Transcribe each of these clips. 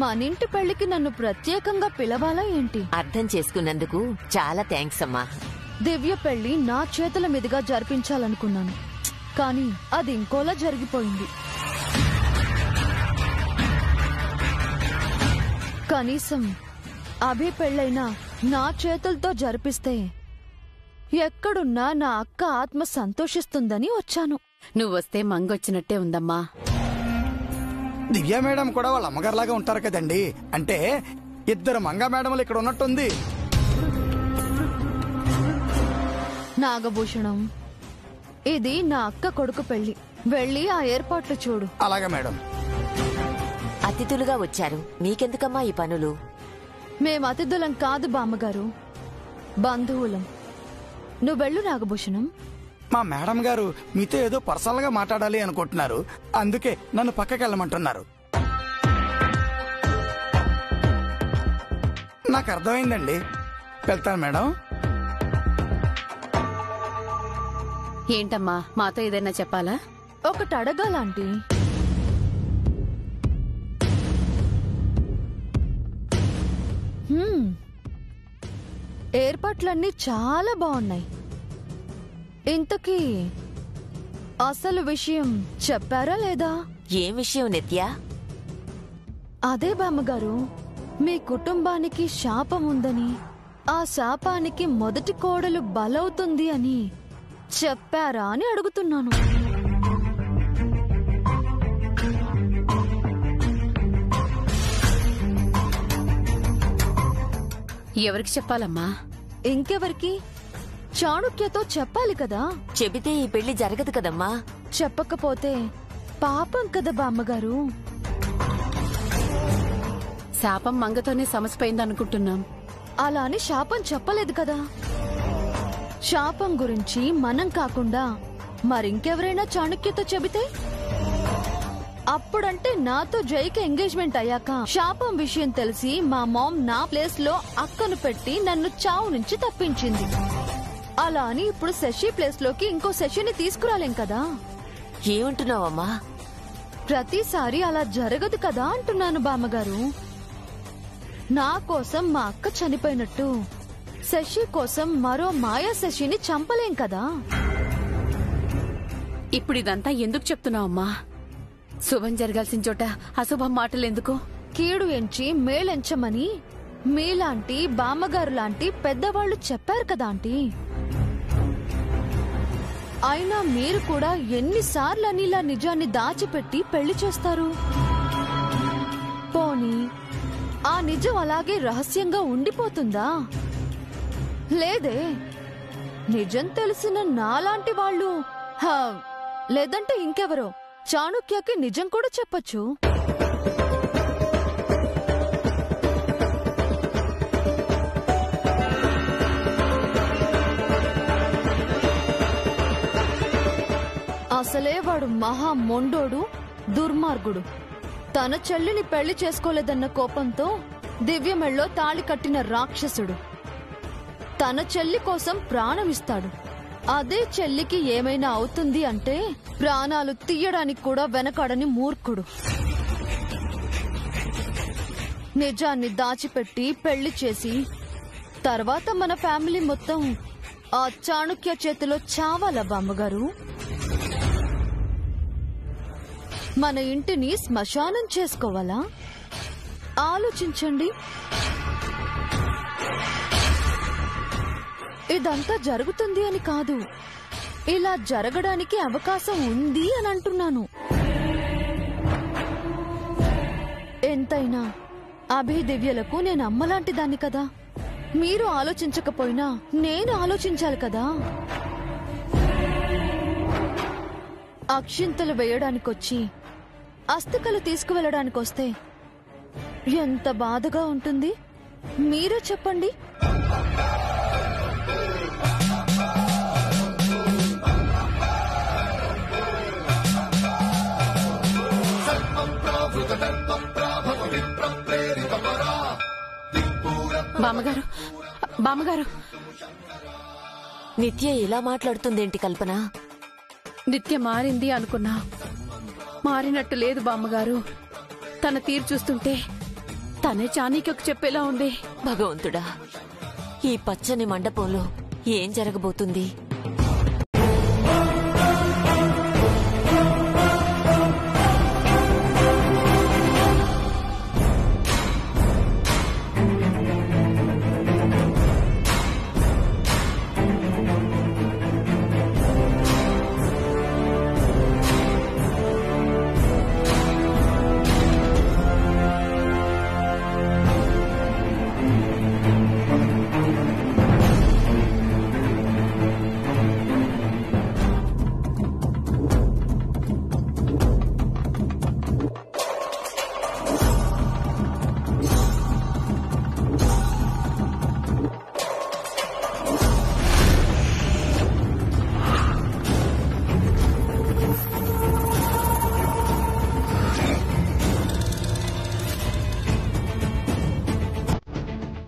మనింటి పెళ్లికి నన్ను ప్రత్యేకంగా పిలవాలా ఏంటి? అర్థం చేసుకున్నందుకు చాలా థ్యాంక్స్ అమ్మా. దివ్య పెళ్లి నా చేతుల మీదుగా జరిపించాలనుకున్నాను, కానీ అది ఇంకోలా జరిగిపోయింది. కనీసం అభి పెళ్ళైనా నా చేతులతో జరిపిస్తే ఎక్కడున్నా నా అక్క ఆత్మ సంతోషిస్తుందని వచ్చాను. నువ్వొస్తే మంగొచ్చినట్టే ఉందమ్మా. దివ్య మేడం కూడా వాళ్ళ అమ్మగారులాగా ఉంటారు కదండి, అంటే ఇద్దరు మంగా మేడములు ఇక్కడ ఉన్నట్టుంది. నాగభూషణం, ఇది నా అక్క కొడుకు పెళ్లి. వెళ్ళి ఆ ఏర్పాట్లు చూడు. అలాగే మేడం. అతిథులుగా వచ్చారు, మీకెందుకమ్మా ఈ పనులు? మేం అతిథులం కాదు బామ్మగారు, బంధువులం. నువ్వెళ్ళు నాగభూషణం. మా మేడం గారు మీతో ఏదో పర్సనల్ గా మాట్లాడాలి అనుకుంటున్నారు, అందుకే నన్ను పక్కకి వెళ్ళమంటున్నారు. నాకు అర్థమైందండి, వెళ్తాను మేడం. ఏంటమ్మా, మాతో ఏదైనా చెప్పాలా? ఒకటి అడగాలంటీ. ఏర్పాట్లన్నీ చాలా బాగున్నాయి. ఇంతకీ అసలు విషయం చెప్పారా లేదా? ఏం విషయం నిత్య? అదే బామ్మగారు, మీ కుటుంబానికి శాపం ఉందని, ఆ శాపానికి మొదటి కోడలు బలవుతుంది అని చెప్పారా అని అడుగుతున్నాను. ఎవరికి చెప్పాలమ్మా? ఇంకెవరికి? చాణుక్యతో చెప్పాలి కదా. చెబితే ఈ పెళ్లి జరగదు కదమ్మా. చెప్పకపోతే పాపం కదా బామ్మగారు. శాపం మంగతోనే సమసిపోయిందనుకుంటున్నాం. అలా అని శాపం చెప్పలేదు కదా. శాపం గురించి మనం కాకుండా మరింకెవరైనా చాణుక్యతో చెబితే, అప్పుడంటే నాతో జైకి ఎంగేజ్మెంట్ అయ్యాక శాపం విషయం తెలిసి మా మామ్ నా ప్లేస్ లో అక్కను పెట్టి నన్ను చావు నుంచి తప్పించింది. అలా అని ఇప్పుడు శశి ప్లేస్ లోకి ఇంకో శశిని తీసుకురాలేం కదా. ఏమంటున్నావమ్మా? ప్రతిసారి అలా జరగదు కదా అంటున్నాను బామ్మగారు. నా కోసం మా అక్క చనిపోయినట్టు శశి కోసం మరో మాయా శశిని చంపలేం కదా. ఇప్పుడు ఇదంతా ఎందుకు చెప్తున్నావమ్మా? శుభం జరగాల్సిన చోట అశుభం మాటలెందుకు? కీడు ఎంచి మేలెంచమని మీలాంటి బామ్మగారు లాంటి పెద్దవాళ్లు చెప్పారు కదా ఆంటీ. అయినా మీరు కూడా ఎన్నిసార్లని ఇలా నిజాన్ని దాచిపెట్టి పెళ్లి చేస్తారు? పోనీ ఆ నిజం అలాగే రహస్యంగా ఉండిపోతుందా? లేదే, నిజం తెలిసిన నాలాంటి వాళ్ళు, లేదంటే ఇంకెవరో చాణుక్యకి నిజం కూడా చెప్పొచ్చు. అసలే వాడు మహా మొండోడు, దుర్మార్గుడు. తన చెల్లిని పెళ్లి చేసుకోలేదన్న కోపంతో దివ్యమెళ్ళో తాళి కట్టిన రాక్షసుడు. తన చెల్లి కోసం ప్రాణమిస్తాడు. అదే చెల్లికి ఏమైనా అవుతుంది అంటే ప్రాణాలు తీయడానికి కూడా వెనకాడని మూర్ఖుడు. నిజాన్ని దాచిపెట్టి పెళ్లి చేసి తర్వాత మన ఫ్యామిలీ మొత్తం ఆ చాణుక్య చేతిలో చావాలా బామ్మగారు? మన ఇంటిని శ్మశానం చేసుకోవాలా? ఆలోచించండి. ఇదంతా జరుగుతుంది అని కాదు, ఇలా జరగడానికి అవకాశం ఉంది అని అంటున్నాను. ఎంతైనా అభిదివ్యలకు నేను అమ్మలాంటి దాన్ని కదా. మీరు ఆలోచించకపోయినా నేను ఆలోచించాలి కదా. అక్షింతలు వేయడానికొచ్చి అస్థికలు తీసుకువెళ్ళడానికొస్తే ఎంత బాధగా ఉంటుంది మీరే చెప్పండి. బామ్మగారు, బామ్మగారు, నిత్య ఇలా మాట్లాడుతుందేంటి కల్పన? నిత్య మారింది అనుకున్నా, మారినట్టు లేదు బామ్మగారు. తన తీరు చూస్తుంటే తనే చానీకి చెప్పేలా ఉంది. భగవంతుడా, ఈ పచ్చని మండపంలో ఏం జరగబోతుంది?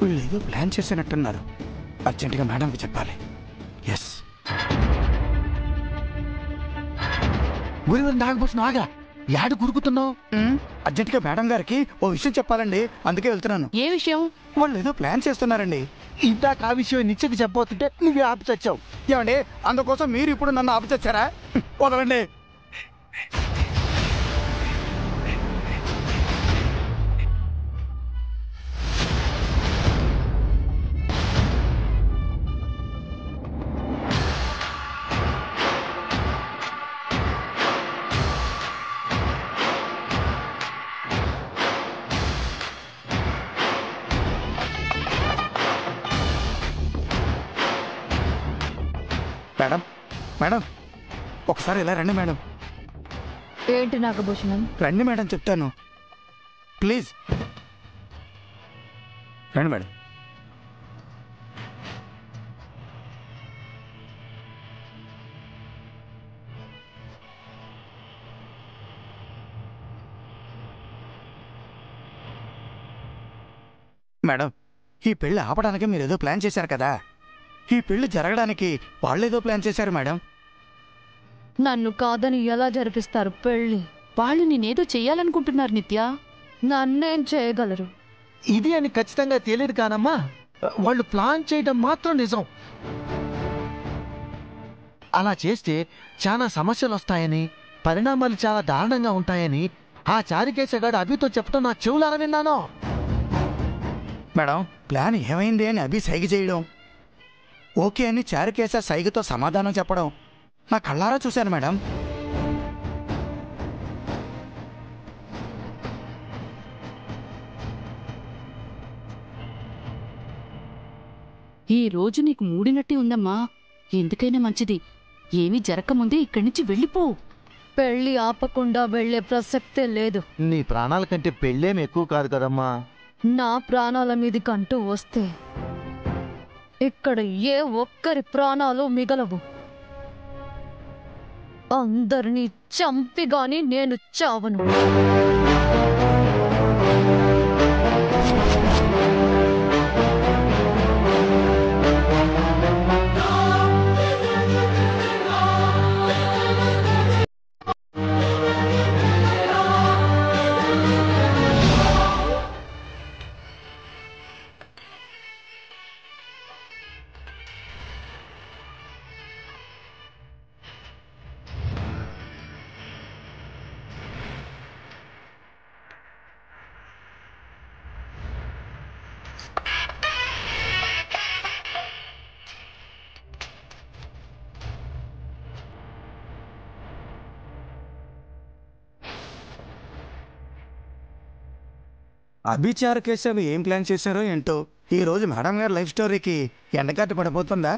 వీళ్ళు ఏదో ప్లాన్ చేసినట్టున్నారు. అర్జెంటుగా మేడంకి చెప్పాలి. ఎస్. గురి నాగభూషణ్ ఆగా, యాడు గురుకుతున్నావు? అర్జెంటుగా మేడం గారికి ఓ విషయం చెప్పాలండి, అందుకే వెళ్తున్నాను. ఏ విషయం? వాళ్ళు ఏదో ప్లాన్ చేస్తున్నారండి. ఇందాక ఆ విషయం నిత్యకి చెప్పబోతుంటే నువ్వే ఆపి చచ్చావు. ఏమండి, అందుకోసం మీరు ఇప్పుడు నన్ను ఆపుచొచ్చారా? వదలండి. మేడం, మేడం, ఒకసారి ఇలా రండి మేడం. ఏంటి నాగభూషణం? రండి మేడం, చెప్తాను. ప్లీజ్ రండి మేడం. మేడం, ఈ పెళ్లి ఆపడానికి మీరు ఏదో ప్లాన్ చేశారు కదా, ఈ పెళ్లి జరగడానికి వాళ్ళేదో ప్లాన్ చేశారు మేడం. నన్ను కాదని ఎలా జరిపిస్తారు పెళ్లి? వాళ్ళు నేనేదో చెయ్యాలనుకుంటున్నారు నిత్య. నన్నేం చేయగలరు? ఇది అని ఖచ్చితంగా తెలియదు కానమ్మా, వాళ్ళు ప్లాన్ చేయడం మాత్రం నిజం. అలా చేస్తే చాలా సమస్యలు వస్తాయని, పరిణామాలు చాలా దారుణంగా ఉంటాయని ఆ చారికేశగాడు అభితో చెప్పడం నా చెవులారా విన్నాను. మేడం, ప్లాన్ ఏమైంది అని అభి సైగ చేయడం, ఓకే అని చారుకేశ సైగతో సమాధానం చెప్పడం నా కళ్ళారా చూశాను మేడం. ఈ రోజు నీకు మూడినట్టే ఉందమ్మా. ఎందుకైనా మంచిది, ఏమీ జరగకముందే ఇక్కడి నుంచి వెళ్ళిపో. పెళ్లి ఆపకుండా వెళ్లే ప్రసక్తే లేదు. నీ ప్రాణాల కంటే పెళ్ళేం ఎక్కువ కాదు కదమ్మా. నా ప్రాణాల మీదికంటూ వస్తే ఇక్కడ ఏ ఒక్కరి ప్రాణాలు మిగలవు. అందరినీ చంపిగాని నేను చావను. అభిచార కేసులు ఏం ప్లాన్ చేశారో ఏంటో, ఈ రోజు మేడం గారి లైఫ్ స్టోరీకి ఎండకట్టు పడిపోతుందా?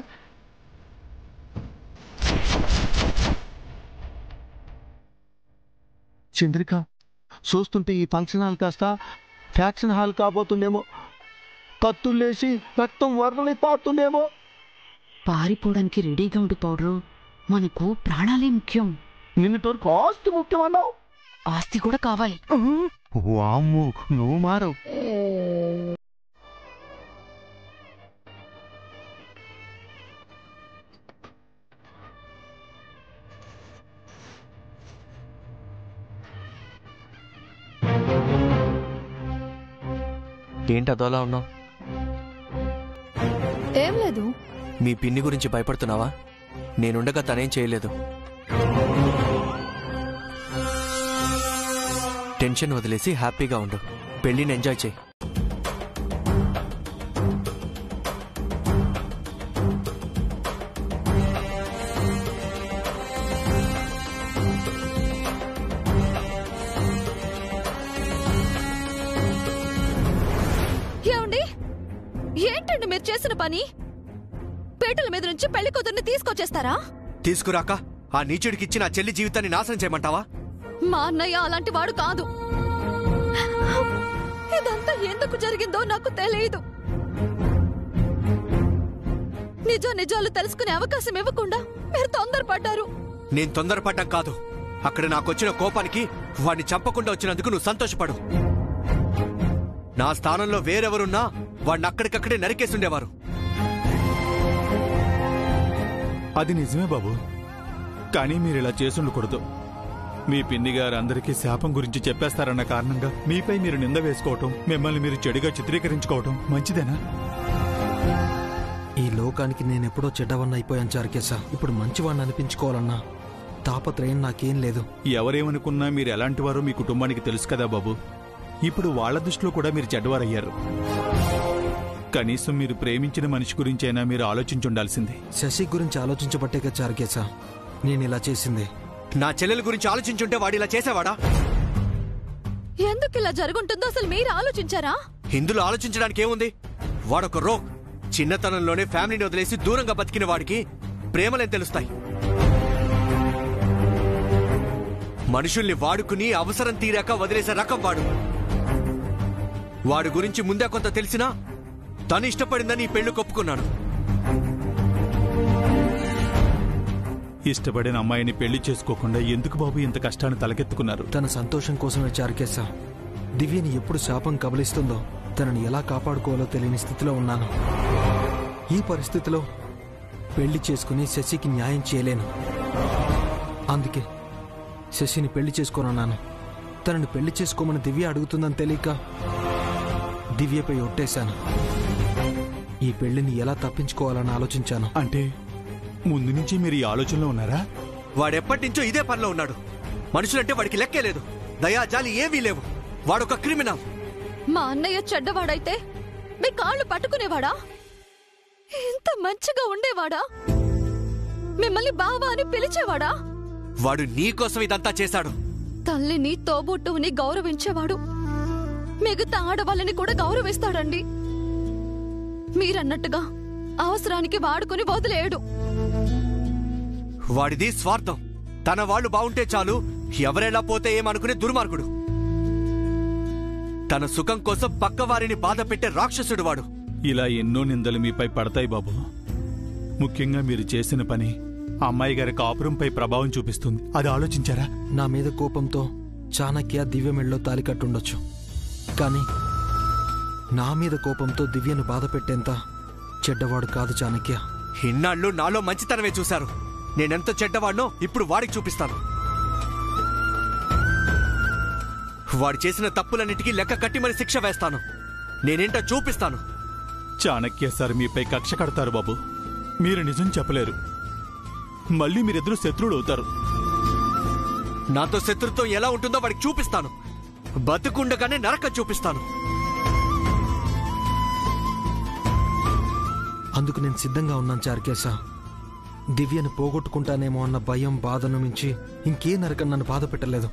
చంద్రిక, చూస్తుంటే ఈ ఫంక్షన్ హాల్ కాస్త ఫ్యాక్షన్ హాల్ కాబోతుందేమో. కత్తులేసి రక్తం వరలి పారుతుందేమో. పారిపోవడానికి రెడీగా ఉండి పౌడరు. మనకు ప్రాణాలే ముఖ్యం. నిన్నటి ఆస్తి ముఖ్యమన్నావు. ఆస్తి కూడా కావాలి. వామ్ము, నువ్వు మారవు. ఏంటి అదోలా ఉన్నావు? ఏం లేదు. మీ పిన్ని గురించి భయపడుతున్నావా? నేనుండగా తనేం చేయలేదు. టెన్షన్ వదిలేసి హ్యాపీగా ఉండు. పెళ్ళిని ఎంజాయ్ చేయి. ఏంటండి మీరు చేసిన పని? పీటల మీద నుంచి పెళ్లి కూతుర్ని తీసుకొచ్చేస్తారా? తీసుకురాక ఆ నీచుడికిచ్చి నా చెల్లి జీవితాన్ని నాశనం చేయమంటావా? మా అన్నయ్య అలాంటి వాడు కాదు. ఇదంతా ఎందుకు జరిగిందో నాకు తెలియదు. నిజాలు తెలుసుకునే అవకాశం ఇవ్వకుండా మీరు తొందరపడ్డారు. నేను తొందరపడ్డం కాదు. అక్కడ నాకొచ్చిన కోపానికి వాడిని చంపకుండా వచ్చినందుకు నువ్వు సంతోషపడు. నా స్థానంలో వేరెవరున్నా వాడిని అక్కడికక్కడే నరికేసుండేవారు. అది నిజమే బాబు, కానీ మీరిలా చేసుండకూడదు. మీ పిన్ని గారు అందరికీ శాపం గురించి చెప్పేస్తారన్న కారణంగా మీపై మీరు నింద వేసుకోవటం, మిమ్మల్ని మీరు చెడుగా చిత్రీకరించుకోవటం మంచిదేనా? ఈ లోకానికి నేనెప్పుడో చెడ్డవన్న అయిపోయాను చారుకేశ. ఇప్పుడు మంచివాడిని అనిపించుకోవాలన్నా తాపత్రయం నాకేం లేదు. ఎవరేమనుకున్నా మీరు ఎలాంటివారో మీ కుటుంబానికి తెలుసు కదా బాబు. ఇప్పుడు వాళ్ల దృష్టిలో కూడా మీరు చెడ్డవారయ్యారు. కనీసం మీరు ప్రేమించిన మనిషి గురించైనా మీరు ఆలోచించుండాల్సింది. శశి గురించి ఆలోచించబట్టేగా చారుకేశ నేనిలా చేసింది. నా చెల్లెల గురించి ఆలోచించుంటే వాడు ఇలా చేసేవాడా? ఎందుకు ఇలా జరుగుంటుందో అసలు మీరు ఆలోచించారా? ఇందులో ఆలోచించడానికి ఏముంది? వాడొక రోగ్. చిన్నతనంలోనే ఫ్యామిలీని వదిలేసి దూరంగా బతికిన వాడికి ప్రేమలేం తెలుస్తాయి? మనుషుల్ని వాడుకుని అవసరం తీరాక వదిలేసే రకం వాడు. వాడి గురించి ముందే కొంత తెలిసినా తను ఇష్టపడిందని పెళ్లి కొప్పుకున్నాను. ఇష్టపడిన అమ్మాయిని పెళ్లి చేసుకోకుండా ఎందుకు బాబు ఇంత కష్టాన్ని తలకెత్తుకున్నారు? తన సంతోషం కోసమే చారుకేశ. దివ్యని ఎప్పుడు శాపం కబలిస్తుందో తనని ఎలా కాపాడుకోవాలో తెలియని స్థితిలో ఉన్నాను. ఈ పరిస్థితిలో పెళ్లి చేసుకుని శశికి న్యాయం చేయలేను. అందుకే శశిని పెళ్లి చేసుకోనన్నాను. తనని పెళ్లి చేసుకోమని దివ్య అడుగుతుందని తెలియక దివ్యపై ఒట్టేశాను. ఈ పెళ్లిని ఎలా తప్పించుకోవాలని ఆలోచించాను. అంటే ముందు నుంచి మీరు ఈ ఆలోచనలో ఉన్నారా? వాడెప్పటి నుంచో ఇదే పనిలో ఉన్నాడు. మనుషులంటే వాడికి లెక్కే లేదు. దయా జాలి ఏమీ లేవు. వాడొక క్రిమినల్. మా అన్నయ్య చెడ్డవాడైతే మీ కాళ్ళు పట్టుకునేవాడా? ఇంత మంచిగా ఉండేవాడా? మిమ్మల్ని బావా అని పిలిచేవాడా? వాడు నీకోసం ఇదంతా చేశాడు. తల్లిని తోబుట్టువుని గౌరవించేవాడు. మిగతా ఆడవాళ్ళని కూడా గౌరవిస్తాడండి. మీరన్నట్టుగా అవసరానికి వాడుకుని వదిలేయడు. వాడిది స్వార్థం. తన వాళ్ళు బావుంటే చాలు, ఎవరెలా పోతే ఏమనుకునే దుర్మార్గుడు. తన సుఖం కోసం పక్కవారిని బాధ పెట్టే రాక్షసుడు వాడు. ఇలా ఎన్నో నిందలు మీపై పడతాయి బాబు. ముఖ్యంగా మీరు చేసిన పని అమ్మాయి గారి కాపురంపై ప్రభావం చూపిస్తుంది. అది ఆలోచించారా? నా మీద కోపంతో చాణక్య దివ్య మెళ్ళలో తాలి కట్టుండొచ్చు, కానీ నా మీద కోపంతో దివ్యను బాధ పెట్టేంత చెడ్డవాడు కాదు చాణక్య. ఇన్నాళ్ళు నాలో మంచితనమే చూశారు. నేనెంత చెడ్డవాడినో ఇప్పుడు వాడికి చూపిస్తాను. వాడు చేసిన తప్పులన్నిటికీ లెక్క కట్టి మరి శిక్ష వేస్తాను. నేనేంటో చూపిస్తాను. చాణక్య సార్ మీపై కక్ష కడతారు బాబు. మీరు నిజం చెప్పలేరు. మళ్ళీ మీరిద్దరూ శత్రువులు అవుతారు. నాతో శత్రుత్వం ఎలా ఉంటుందో వాడికి చూపిస్తాను. బతుకుండగానే నరకం చూపిస్తాను. అందుకు నేను సిద్ధంగా ఉన్నాను చారుకేశ. దివ్యను పోగొట్టుకుంటానేమో అన్న భయం, బాధను మించి ఇంకే నరకం నన్ను బాధ పెట్టలేదు.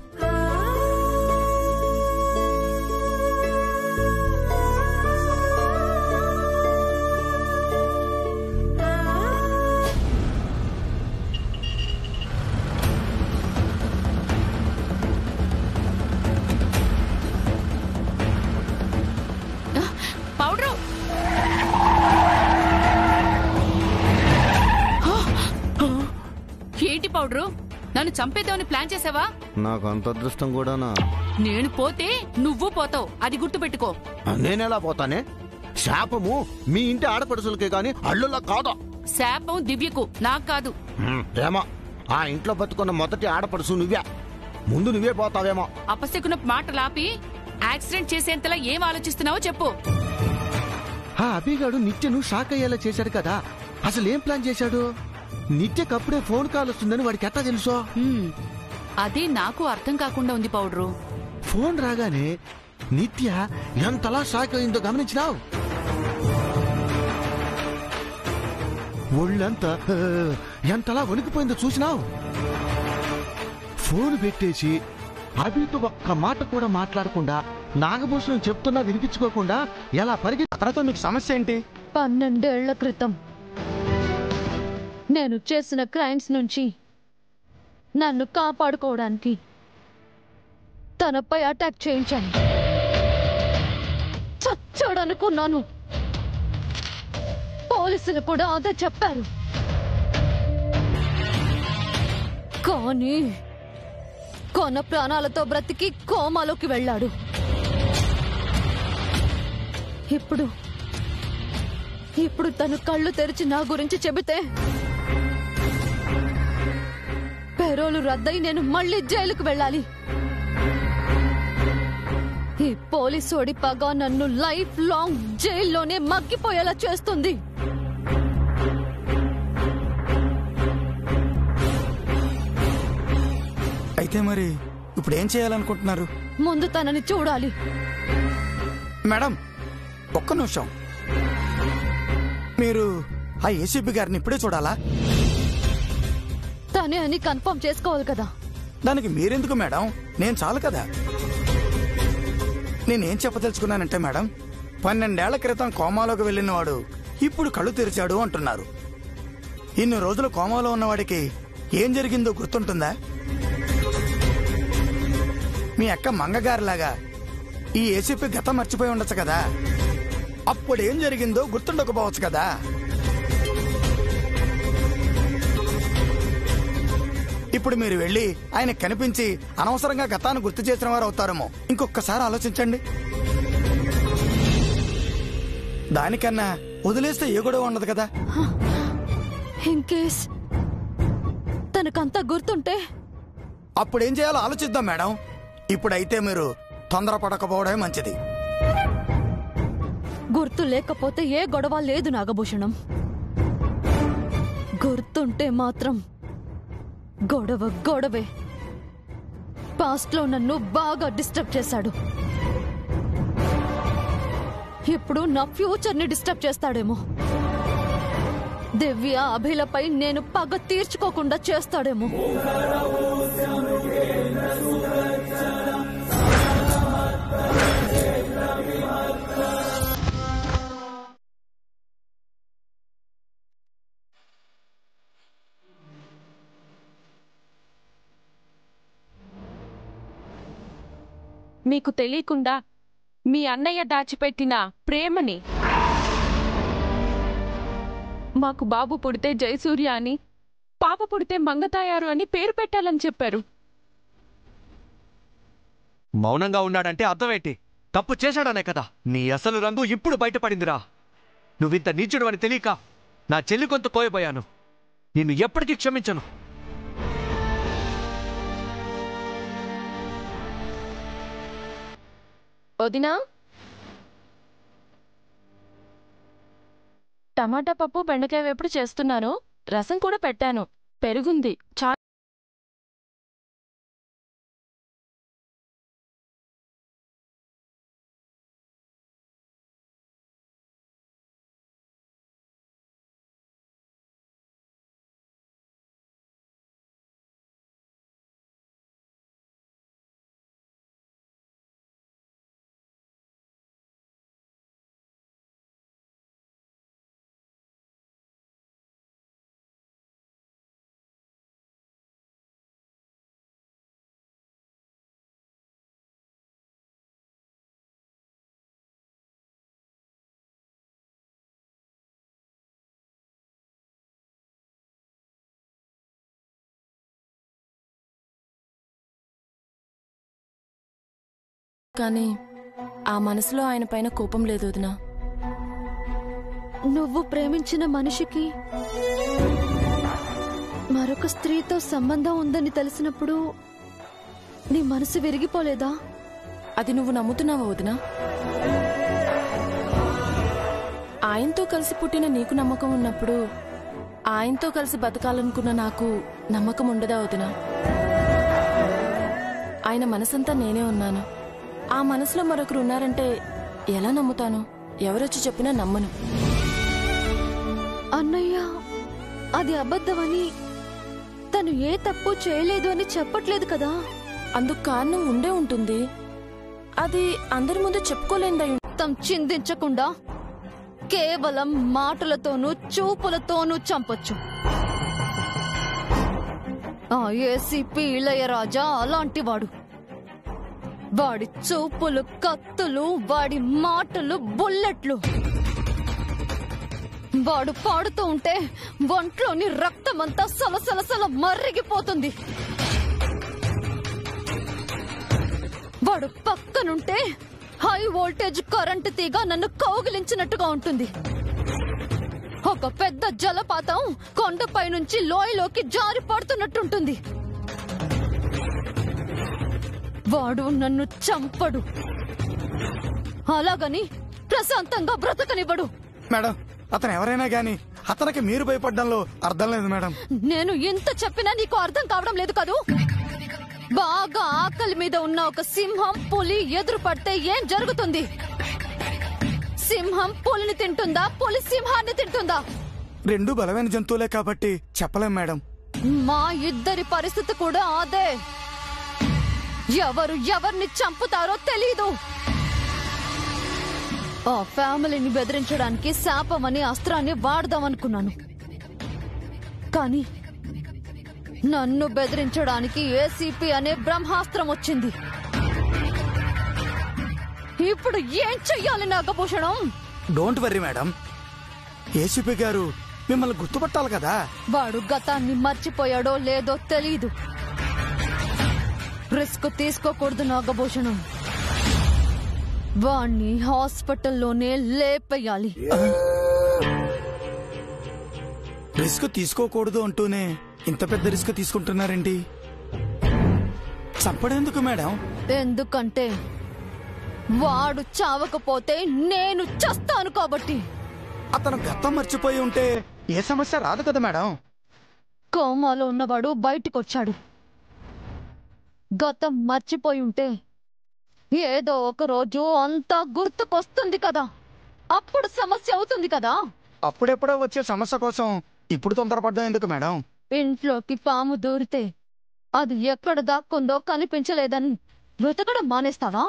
పౌడరు ఏంటి పౌడరు? నన్ను చంపేద్దామని ప్లాన్ చేసావా? నాకు అంత అదృష్టం కూడానా? నేను పోతే నువ్వు పోతావు, అది గుర్తుపెట్టుకో. నేనెలా పోతానే? శాపము మీ ఇంటి ఆడపడుచులకే గాని అల్లులా కాదా? శాపం దివ్యకు, నాకు కాదు. ఏమో, ఆ ఇంట్లో బతుకున్న మొదటి ఆడపడుచు నువ్వే. ముందు నువ్వే పోతావేమో. అపశకున మాటలాపి యాక్సిడెంట్ చేసేంతలా ఏం ఆలోచిస్తున్నావో చెప్పు. ఆ అభిగాడు నిత్యను షాక్ అయ్యేలా చేశాడు కదా, అసలు ఏం ప్లాన్ చేశాడు? నిత్యకు అప్పుడే ఫోన్ కాల్ వస్తుందని వాడికి ఎట్టా తెలుసో? అది నాకు అర్థం కాకుండా ఉంది పౌడరు. ఫోన్ రాగానే నిత్య ఎంతలా షాక్ అయిందో గమనించినావు? ఒళ్ళంతా ఎంతలా వణికిపోయిందో చూసినావు? ఫోన్ పెట్టేసి అభితో ఒక్క మాట కూడా మాట్లాడకుండా, నాగభూషణం చెప్తున్నా వినిపించుకోకుండా ఎలా తనతో మీకు సమస్య ఏంటి? 12 ఏళ్ల క్రితం నేను చేసిన క్రైమ్స్ నుంచి నన్ను కాపాడుకోవడానికి తనపై అటాక్ చేయించాను. చచ్చాడనుకున్నాను. పోలీసులు కూడా అదే చెప్పారు. కానీ కొన ప్రాణాలతో బ్రతికి కోమాలోకి వెళ్ళాడు. ఇప్పుడు తను కళ్ళు తెరిచి నా గురించి చెబితే పెరోలు రద్దయి నేను మళ్ళీ జైలుకు వెళ్ళాలి. ఈ పోలీసోడి పగ నన్ను లైఫ్ లాంగ్ జైల్లోనే మగ్గిపోయేలా చేస్తుంది. అయితే మరి ఇప్పుడు ఏం చేయాలనుకుంటున్నారు? ముందు తనని చూడాలి. మేడం, ఒక్క నిమిషం. మీరు ఆ ఏసీపీ గారిని ఇప్పుడే చూడాలా? తనే అని కన్ఫర్మ్ చేసుకోవాలి కదా. దానికి మీరెందుకు మేడం? నేను చాలు కదా. నేనేం చెప్పదలుచుకున్నానంటే మేడం, 12 ఏళ్ల క్రితం కోమాలోకి వెళ్ళిన వాడు ఇప్పుడు కళ్ళు తెరిచాడు అంటున్నారు. ఇన్ని రోజులు కోమాలో ఉన్నవాడికి ఏం జరిగిందో గుర్తుంటుందా? మీ అక్క మంగగారిలాగా ఈ ఏసీపీ గతం మర్చిపోయి ఉండొచ్చు కదా. అప్పుడేం జరిగిందో గుర్తుండకపోవచ్చు కదా. ఇప్పుడు మీరు వెళ్ళి ఆయన కనిపించి అనవసరంగా గతాన్ని గుర్తు చేసిన వారు అవుతారేమో. ఇంకొకసారి ఆలోచించండి. దానికన్నా వదిలేస్తే ఏ గొడవ ఉండదు కదా. ఇన్కేస్ తనకంతా గుర్తుంటే అప్పుడేం చేయాలో ఆలోచిద్దాం మేడం. ఇప్పుడైతే మీరు తొందరపడకపోవడమే మంచిది. గుర్తు లేకపోతే ఏ గొడవ లేదు నాగభూషణం. గుర్తుంటే మాత్రం గొడవే. పాస్ట్ లో నన్ను బాగా డిస్టర్బ్ చేశాడు. ఇప్పుడు నా ఫ్యూచర్ ని డిస్టర్బ్ చేస్తాడేమో. దివ్య అభిలపై నేను పగ తీర్చుకోకుండా చేస్తాడేమో. మీకు తెలియకుండా మీ అన్నయ్య దాచిపెట్టిన ప్రేమని, మాకు బాబు పుడితే జయసూర్య అని, పాప పుడితే మంగతాయారు అని పేరు పెట్టాలని చెప్పారు. మౌనంగా ఉన్నాడంటే అర్థమేంటి? తప్పు చేశాడనే కదా. నీ అసలు రంగు ఇప్పుడు బయటపడిందిరా. నువ్వింత నీచుడు అని తెలియక నా చెల్లి కొంత కోయబోయాను. నిన్ను ఎప్పటికీ క్షమించను. వదినా, టమాటా పప్పు బెండకాయ వేపుడు చేస్తున్నాను. రసం కూడా పెట్టాను. పెరుగుంది. కానీ ఆ మనసులో ఆయన పైన కోపం లేదు వదినా. నువ్వు ప్రేమించిన మనిషికి మరొక స్త్రీతో సంబంధం ఉందని తెలిసినప్పుడు నీ మనసు విరిగిపోలేదా? అది నువ్వు నమ్ముతున్నావా వదినా? ఆయనతో కలిసి పుట్టిన నీకు నమ్మకం ఉన్నప్పుడు ఆయనతో కలిసి బతకాలనుకున్న నాకు నమ్మకం ఉండదా వదినా? ఆయన మనసంతా నేనే ఉన్నాను. ఆ మనసులో మరొకరు ఉన్నారంటే ఎలా నమ్ముతాను? ఎవరొచ్చి చెప్పినా నమ్మను. అన్నయ్య, అది అబద్ధమని, తను ఏ తప్పు చేయలేదు అని చెప్పట్లేదు కదా. అందుకు కారణం ఉండే ఉంటుంది. అది అందరి ముందు చెప్పుకోలేందయ్యు. మొత్తం చిందించకుండా కేవలం మాటలతోనూ చూపులతోనూ చంపొచ్చు. ఆ ఏసీపీ ఇళయరాజా అలాంటివాడు. వాడి చూపులు కత్తులు, వాడి మాటలు బుల్లెట్లు. వాడు పాడుతూ ఉంటే ఒంట్లోని రక్తమంతా సలసలసల మర్రిగిపోతుంది. వాడు పక్కనుంటే హై వోల్టేజ్ కరెంటు తీగ నన్ను కౌగిలించినట్టుగా ఉంటుంది. ఒక పెద్ద జలపాతం కొండపై నుంచి లోయలోకి జారి పడుతున్నట్టుంటుంది. వాడు నన్ను చంపడు, అలాగని ప్రశాంతంగా బ్రతకనివ్వడు. మేడం, అతను ఎవరైనా గాని అతనికి మీరు భయపడ్డంలో అర్థం లేదు మేడం. నేను ఎంత చెప్పినా నీకు అర్థం కావడం లేదు కదూ. బాగా ఆకలి మీద ఉన్న ఒక సింహం పులి ఎదురు పడితే ఏం జరుగుతుంది? సింహం పులిని తింటుందా, పులి సింహాన్ని తింటుందా? రెండు బలమైన జంతువులే కాబట్టి చెప్పలేం మేడం. మా ఇద్దరి పరిస్థితి కూడా అదే. ఎవరు ఎవరిని చంపుతారో తెలీదు. ఆ ఫ్యామిలీని బెదిరించడానికి శాపం అనే అస్త్రాన్ని వాడదామనుకున్నాను, కానీ నన్ను బెదిరించడానికి ఏసీపీ అనే బ్రహ్మాస్త్రం వచ్చింది. ఇప్పుడు ఏం చెయ్యాలి Nagabhushanam? Don't worry madam, ACP గారు మిమ్మల్ని గుర్తుపట్టాలి కదా. వాడు గతాన్ని మర్చిపోయాడో లేదో తెలీదు. రిస్క్ తీసుకోకూడదు నాగభూషణం. వాణ్ణి హాస్పిటల్లోనే లేపేయాలి. రిస్క్ తీసుకోకూడదు అంటూనే ఇంత పెద్ద రిస్క్ తీసుకుంటున్నారేంటి? చంపడేందుకు మేడం? ఎందుకంటే వాడు చావకపోతే నేను చస్తాను కాబట్టి. అతను గతం మర్చిపోయి ఉంటే ఏ సమస్య రాదు కదా మేడం. కోమాలో ఉన్నవాడు బయటికొచ్చాడు. గతం మర్చిపోయి ఉంటే ఏదో ఒక రోజు అంతా గుర్తుకొస్తుంది కదా, అప్పుడు సమస్య అవుతుంది కదా. అప్పుడెప్పుడో వచ్చే సమస్య కోసం ఇప్పుడు తొందరపడ్డా ఎందుకు మేడం? ఇంట్లోకి పాము దూరితే అది ఎక్కడ దాక్కుందో కనిపించలేదని వెతకడం మానేస్తావా?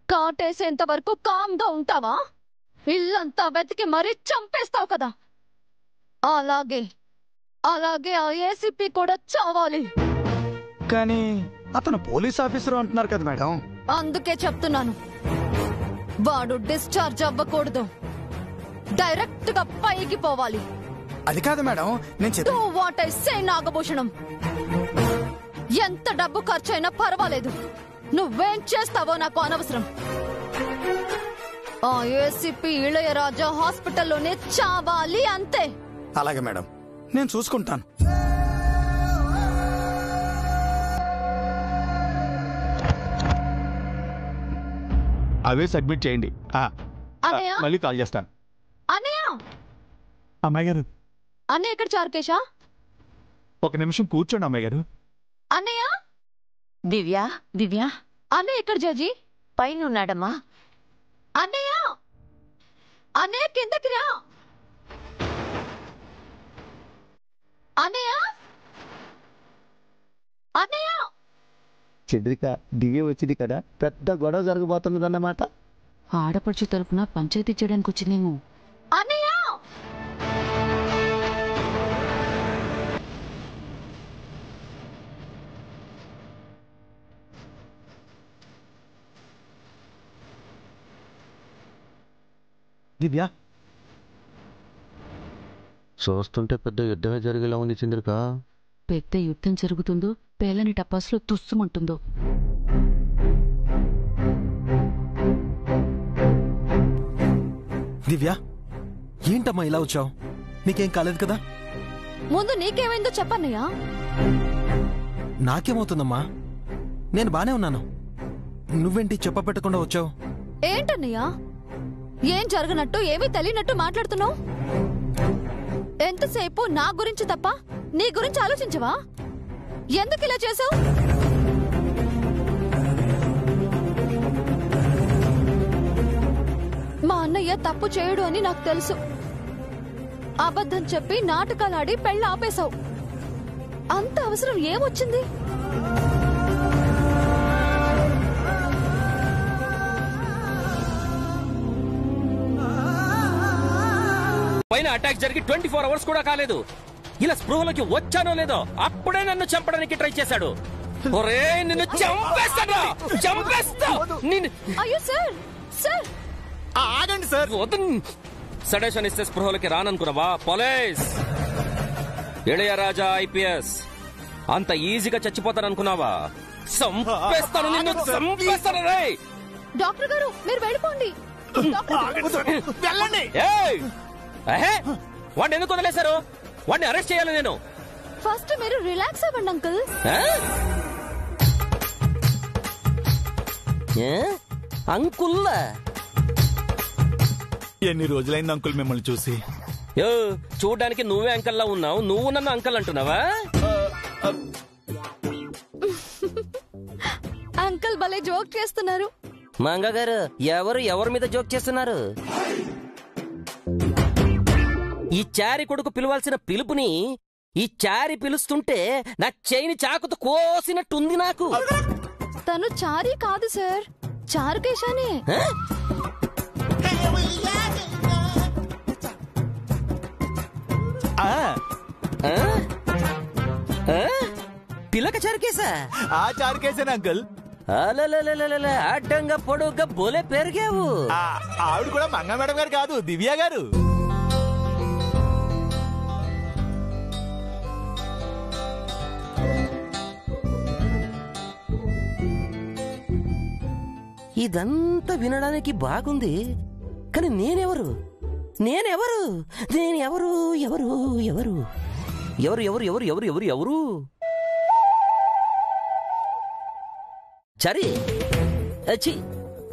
కాటేసేంత వరకు కామ్గా ఉంటావా? ఇల్లంతా వెతికి మరీ చంపేస్తావు కదా. అలాగే ఆ ఏసీపీ కూడా చావాలి. కానీ అతను పోలీస్ ఆఫీసర్ అంటున్నారు కదా మేడం. అందుకే చెప్తున్నాను, వాడు డిశ్చార్జ్ అవ్వకూడదు, డైరెక్ట్ గా పైకి పోవాలి. అది కాదు మేడం, నేను Do what I say, Nagabhushanam. ఎంత డబ్బు ఖర్చైనా పర్వాలేదు, నువ్వేం చేస్తావో నాకు అనవసరం. ఆ ఏసీపీ ఇళయరాజా హాస్పిటల్లోనే చావాలి, అంతే. అలాగే మేడం, నేను చూసుకుంటాను. అవే సబ్మిట్ చేయండి. అన్నయ్య, మళ్ళీ కాల్ చేస్తాను. అన్నయ్య, అమ్మాయి గారు అన్నయ్య ఎక్కడ చారుకేశా? ఒక నిమిషం కూర్చోండి అమ్మాయి గారు. అన్నయ్య, దివ్య అన్నయ్య ఎక్కడ జాజీ? పైన ఉన్నాడమ్మా. అన్నయ్య, అన్నయ్య కిందకి రా. అన్నయ్య, అన్నయ్య. చంద్రిక దిగే వచ్చింది కదా, పెద్ద గొడవ జరగబోతున్నదన్నమాట. ఆడపడుచు తరపున పంచాయతీ చేయడానికి వచ్చిందేమో. అన్నయ్య, దివ్య, చూస్తుంటే పెద్ద యుద్ధమే జరిగేలా ఉంది చంద్రిక. పెద్ద యుద్ధం జరుగుతుందో పేలని టపాసులో తుస్సుమంటుందో. దివ్య, ఏంటమ్మా ఇలా వచ్చావు? నీకేం కాలేదు కదా? ముందు నీకేమైందో చెప్పన్నయ్యా. నాకేమవుతుందమ్మా? నేను బానే ఉన్నాను. నువ్వేంటి చెప్పపెట్టకుండా వచ్చావు? ఏంటన్నయ్యా, ఏం జరగనట్టు ఏమీ తెలియనట్టు మాట్లాడుతున్నావు? ఎంతసేపు నా గురించి తప్ప నీ గురించి ఆలోచించవా? ఎందుకు ఇలా చేసావు? మా అన్నయ్య తప్పు చేయడు అని నాకు తెలుసు. అబద్ధం చెప్పి నాటకాలాడి పెళ్ళి ఆపేశావు. అంత అవసరం ఏమొచ్చింది? పైన అటాక్ జరిగి 24 అవర్స్ కూడా కాలేదు. ఇలా స్పృహలోకి వచ్చానో లేదో అప్పుడే నన్ను చంపడానికి ట్రై చేశాడు. ఒరే నిన్ను చంపేస్తాను, చంపేస్తా నిన్ను. అయ్యో సార్, సార్ ఆగండి సార్. సడేషన్ ఇస్తే స్పృహలోకి రాననుకున్నావా? పోలీస్ ఇళయరాజా ఐపీఎస్ అంత ఈజీగా చచ్చిపోతాననుకున్నావా? చంపేస్తాను నిన్ను, చంపేస్తాను రే. డాక్టర్ గారు మీరు వెళ్ళిపోండి. వాడిని ఎందుకు వదిలేశారు? వాడిని అరెస్ట్ చేయాలి నేను. ఫస్ట్ మీరు రిలాక్స్ అవ్వండి అంకుల్. అంకుల్ ఎన్ని రోజులైంది అంకుల్ మిమ్మల్ని చూసి? చూడ్డానికి నువ్వే అంకల్లా ఉన్నావు, నువ్వు నన్ను అంకల్ అంటున్నావా? అంకుల్ భలే జోక్ చేస్తున్నారు. మంగ గారు ఎవరి మీద జోక్ చేస్తున్నారు? ఈ చారి కొడుకు పిలవాల్సిన పిలుపుని ఈ చారి పిలుస్తుంటే నా చెయ్యిని చాకుతో కోసినట్టుంది నాకు. తను చారీ కాదు సార్, చారుకేశానే. పిల్లక చారుకేసా? ఆ చారుకేసాను అంకుల్. అడ్డంగా పొడుగ్గా బోలే పెరిగావు. ఆవిడ కూడా మంగ మేడం గారు కాదు, దివ్య గారు. ఇదంతా వినడానికి బాగుంది, కానీ నేనెవరు? ఎవరు ఎవరు ఎవరు ఎవరు ఎవరు ఎవరు ఎవరు? చరి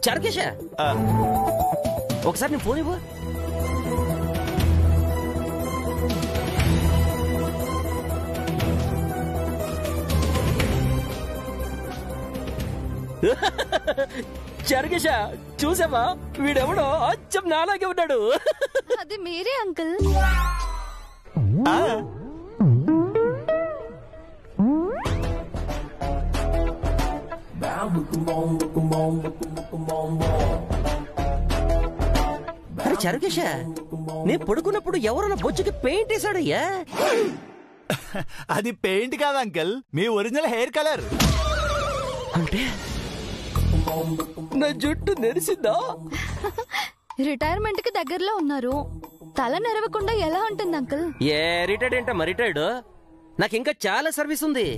చరకేశ, ఒకసారి నీ ఫోన్ ఇవ్వు. చరకేశ చూసావా? వీడెవడో అచ్చం నాలాగే ఉన్నాడు. అది మీరే అంకుల్. అరే చరకేశ, నేను పడుకున్నప్పుడు ఎవరన్నా బొచ్చుకి పెయింట్ వేసాడయ్యా? అది పెయింట్ కాదు అంకుల్, మీ ఒరిజినల్ హెయిర్ కలర్. అంటే నా జుట్టు నెరిసిందా? రిటైర్మెంట్ కి దగ్గరలో ఉన్నారు, తల నెరవకుండా ఎలా ఉంటుంది అంకుల్? ఏ రిటైర్డ్ ఏంటమ్మా రిటైర్డ్? నాకు ఇంకా చాలా సర్వీస్ ఉంది.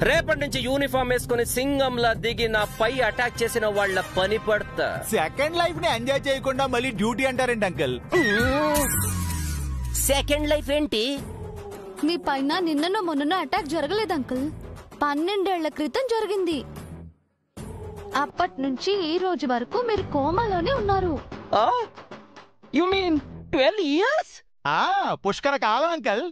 రేపటి నుంచి యూనిఫామ్ వేసుకుని సింగంలా దిగి నా పై అటాక్ చేసిన వాళ్ళ పని పడతా. సెకండ్ లైఫ్ ని ఎంజాయ్ చేయకుండా మళ్ళీ డ్యూటీ అంటారేంటి అంకుల్? సెకండ్ లైఫ్ ఏంటి? మీ పైన నిన్ననో మొన్ననో అటాక్ జరగలేదు అంకుల్, 12 ఏళ్ల క్రితం జరిగింది. అప్పటి నుంచి ఈ రోజు వరకు మీరు కోమాలోనే ఉన్నారు. You mean 12 years? Pushkara column uncle.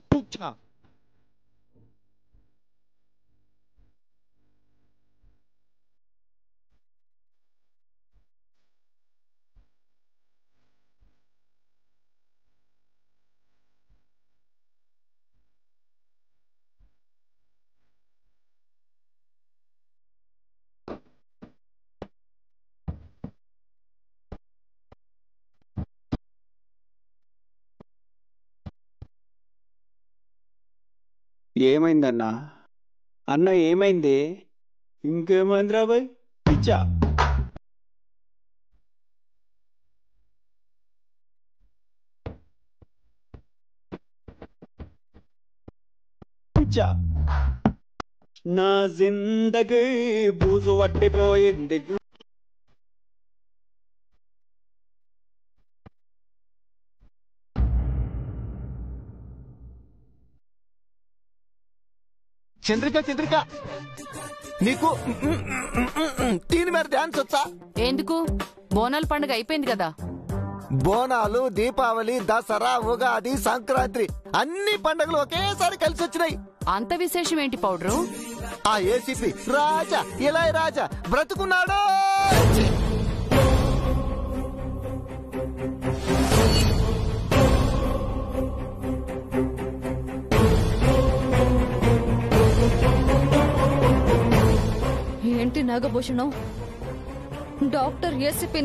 ఏమైందన్నా? అన్న ఏమైంది? ఇంకేమైంది రాబాయ్? పిచ్చా? పిచ్చా? నా జిందగీ బూజు పట్టిపోయింది. చంద్రిక నీకు దీని మీద డాన్స్ వచ్చా? ఎందుకు? బోనాల పండుగ అయిపోయింది కదా. బోనాలు, దీపావళి, దసరా, ఉగాది, సంక్రాంతి అన్ని పండుగలు ఒకేసారి కలిసి వచ్చినాయి. అంత విశేషం ఏంటి పౌడరు? ఆ ఏసీపీ రాజా ఇలాయ్ రాజా బ్రతుకున్నాడు. ఏంటి నాగభూషణం, డాక్టర్ ఏసీపీని